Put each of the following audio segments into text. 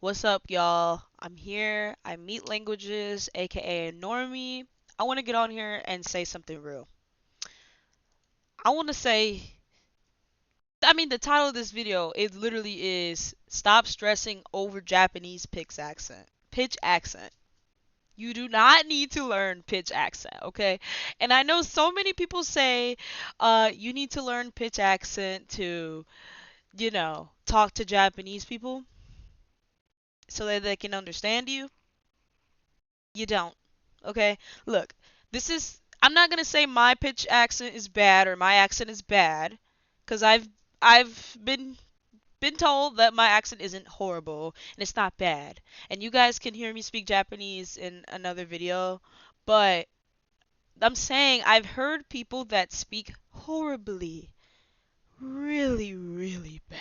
What's up, y'all? I'm here. I meet languages, aka Normie. I want to get on here and say something real. I want to say, the title of this video, it literally is Stop Stressing Over Japanese Pitch accent. You do not need to learn pitch accent, okay? And I know so many people say, you need to learn pitch accent to, talk to Japanese people so that they can understand you. You don't. Okay? Look, I'm not going to say my pitch accent is bad or my accent is bad cuz I've been told that my accent isn't horrible and it's not bad. And you guys can hear me speak Japanese in another video, but I'm saying I've heard people that speak horribly, really, really bad.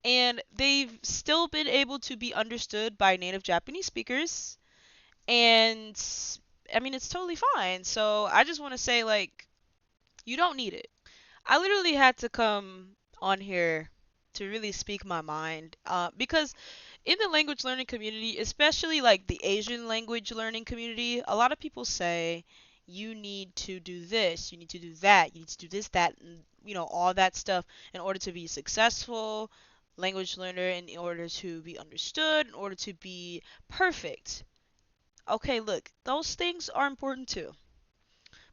And they've still been able to be understood by native Japanese speakers, and it's totally fine. So I just want to say, like, you don't need it. I literally had to come on here to really speak my mind, because in the language learning community, especially like the Asian language learning community, a lot of people say you need to do this, you need to do that, you need to do this, that, and all that stuff in order to be a successful language learner, in order to be understood, in order to be perfect. Okay, look, those things are important too,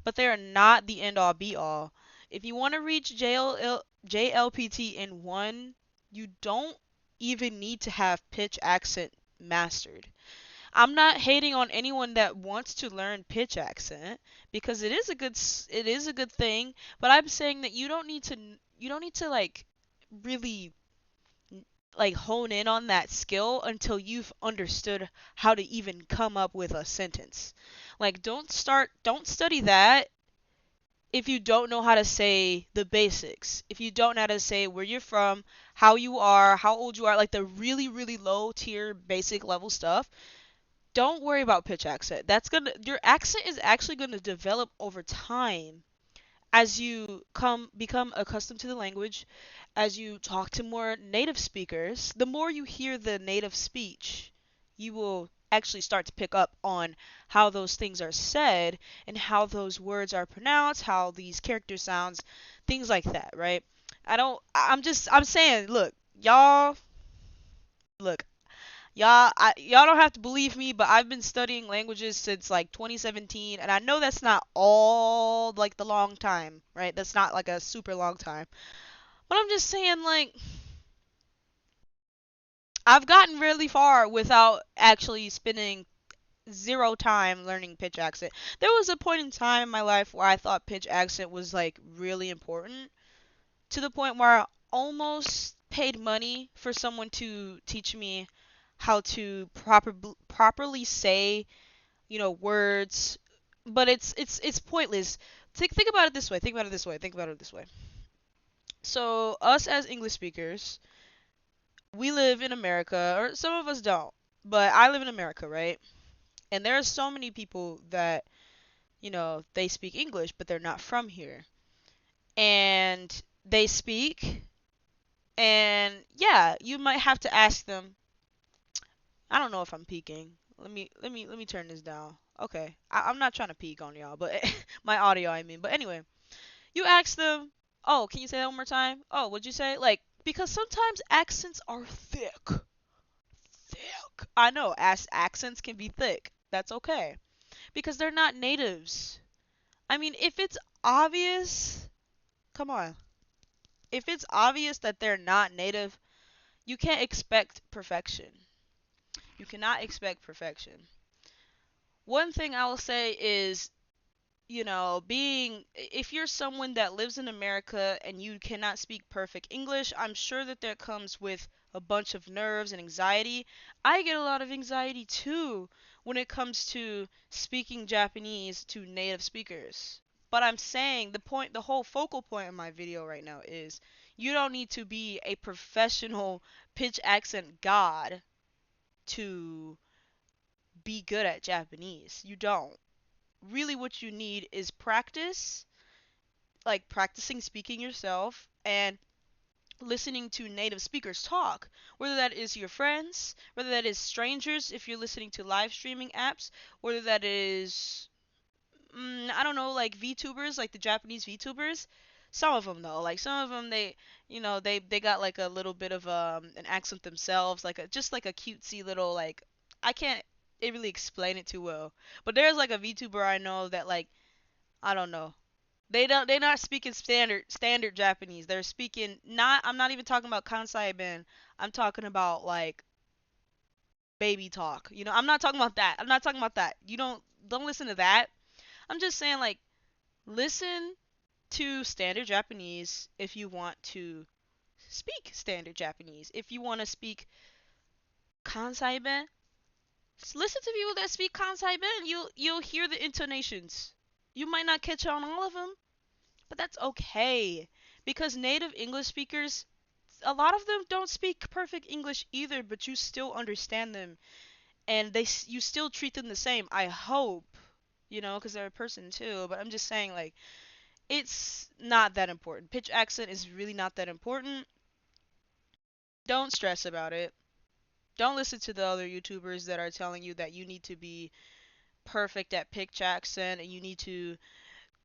but they are not the end all be all. If you want to reach JLPT in one, you don't even need to have pitch accent mastered. I'm not hating on anyone that wants to learn pitch accent because it is a good thing, but I'm saying that you don't need to like really like hone in on that skill until you've understood how to even come up with a sentence. Like don't study that if you don't know how to say the basics. If you don't know how to say where you're from, how you are, how old you are, like the really really low tier basic level stuff, don't worry about pitch accent. That's going to Your accent is actually going to develop over time as you come become accustomed to the language, as you talk to more native speakers. The more you hear the native speech, you will actually start to pick up on how those things are said and how those words are pronounced, how these character sounds, things like that, right? I'm saying, look, y'all don't have to believe me, but I've been studying languages since like 2017, and I know that's not all like the long time, right? That's not like a super long time. But I'm just saying, like, I've gotten really far without actually spending zero time learning pitch accent. There was a point in time in my life where I thought pitch accent was like really important, to the point where I almost paid money for someone to teach me how to properly say, words. But it's pointless. Think about it this way. Think about it this way. Think about it this way. So us as English speakers, we live in America, or some of us don't, but I live in America, right? And there are so many people that, they speak English, but they're not from here. And they speak, and yeah, you might have to ask them. I don't know if I'm peeking. Let me turn this down. Okay, I'm not trying to peek on y'all, but my audio, I mean. But anyway, you ask them, oh, can you say that one more time? Oh, what'd you say? Like, because sometimes accents are thick. Thick. I know, accents can be thick. That's okay. Because they're not natives. I mean, if it's obvious, come on. If it's obvious that they're not native, you can't expect perfection. You cannot expect perfection. One thing I will say is, being if you're someone that lives in America and you cannot speak perfect English, I'm sure that that comes with a bunch of nerves and anxiety. I get a lot of anxiety too when it comes to speaking Japanese to native speakers. But I'm saying the whole focal point of my video right now is you don't need to be a professional pitch accent god to be good at Japanese. You don't. Really what you need is practice, like practicing speaking yourself, and listening to native speakers talk, whether that is your friends, whether that is strangers if you're listening to live streaming apps, whether that is I don't know, like VTubers, like the Japanese VTubers. Some of them though, like some of them they got like a little bit of an accent themselves, like a just like a cutesy little like I can't really explain it too well. But there's like a VTuber I know that like I don't know. They're not speaking standard Japanese. They're speaking not I'm not even talking about Kansai Ben. I'm talking about like baby talk. I'm not talking about that. I'm not talking about that. You don't listen to that. I'm just saying like listen to standard Japanese if you want to speak standard Japanese. If you want to speak Kansai Ben, listen to people that speak Kansai Ben. You'll hear the intonations. You might not catch on all of them, but that's okay because native English speakers, a lot of them don't speak perfect English either, but you still understand them and you still treat them the same. I hope, because they're a person too. But I'm just saying like it's not that important. Pitch accent is really not that important. Don't stress about it. Don't listen to the other YouTubers that are telling you that you need to be perfect at pitch accent and you need to,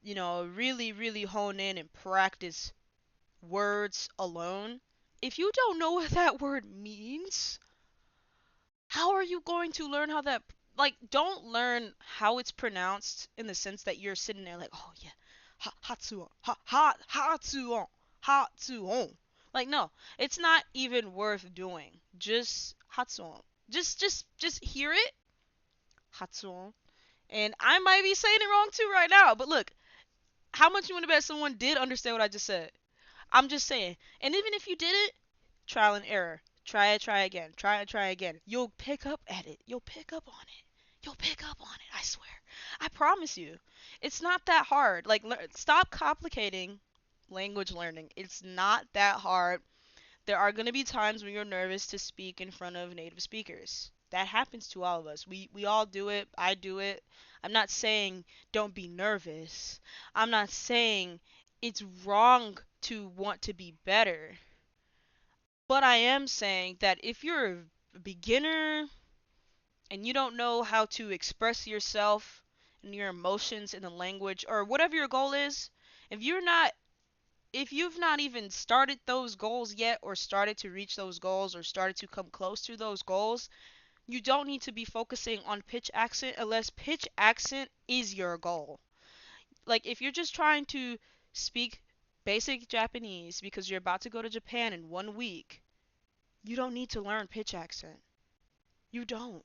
really, really hone in and practice words alone. If you don't know what that word means, how are you going to learn how that like don't learn how it's pronounced in the sense that you're sitting there like, "Oh yeah, hatsuon. Hatsuon. Hatsuon." Like no, it's not even worth doing. Just hatsuon. Just hear it. Hatsuon. And I might be saying it wrong too right now, but look, how much you want to bet someone did understand what I just said? I'm just saying. And even if you didn't, trial and error. Try again. Try again. You'll pick up at it. You'll pick up on it. You'll pick up on it. I swear. I promise you. It's not that hard. Like, stop complicating language learning. It's not that hard. There are going to be times when you're nervous to speak in front of native speakers. That happens to all of us. We all do it. I do it. I'm not saying don't be nervous. I'm not saying it's wrong to want to be better. But I am saying that if you're a beginner and you don't know how to express yourself and your emotions in the language or whatever your goal is, if you're not if you've not even started those goals yet or started to reach those goals or started to come close to those goals, you don't need to be focusing on pitch accent unless pitch accent is your goal. Like if you're just trying to speak basic Japanese because you're about to go to Japan in 1 week, you don't need to learn pitch accent. You don't.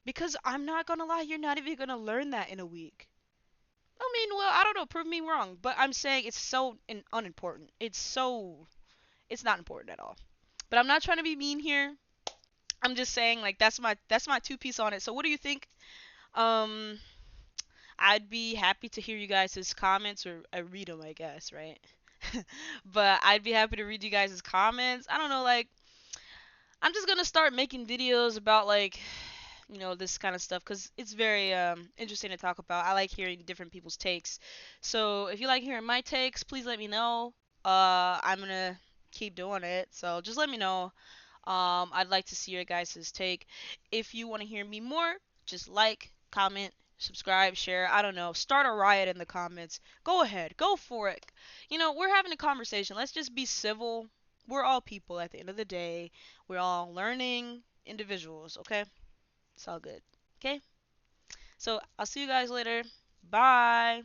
Because I'm not gonna lie, you're not even gonna learn that in a week. I mean, well, I don't know, prove me wrong, but I'm saying it's so unimportant. It's not important at all. But I'm not trying to be mean here. I'm just saying like that's my two piece on it. So what do you think? Um, I'd be happy to hear you guys' comments or I read them, I guess, right? But I'd be happy to read you guys' comments. I don't know, like I'm just gonna start making videos about like this kind of stuff because it's very interesting to talk about. I like hearing different people's takes. So if you like hearing my takes, please let me know. I'm gonna keep doing it. So just let me know. I'd like to see your guys' take. If you want to hear me more, just like, comment, subscribe, share. I don't know. Start a riot in the comments. Go ahead. Go for it. We're having a conversation. Let's just be civil. We're all people at the end of the day. We're all learning individuals, okay? It's all good. Okay? So I'll see you guys later. Bye.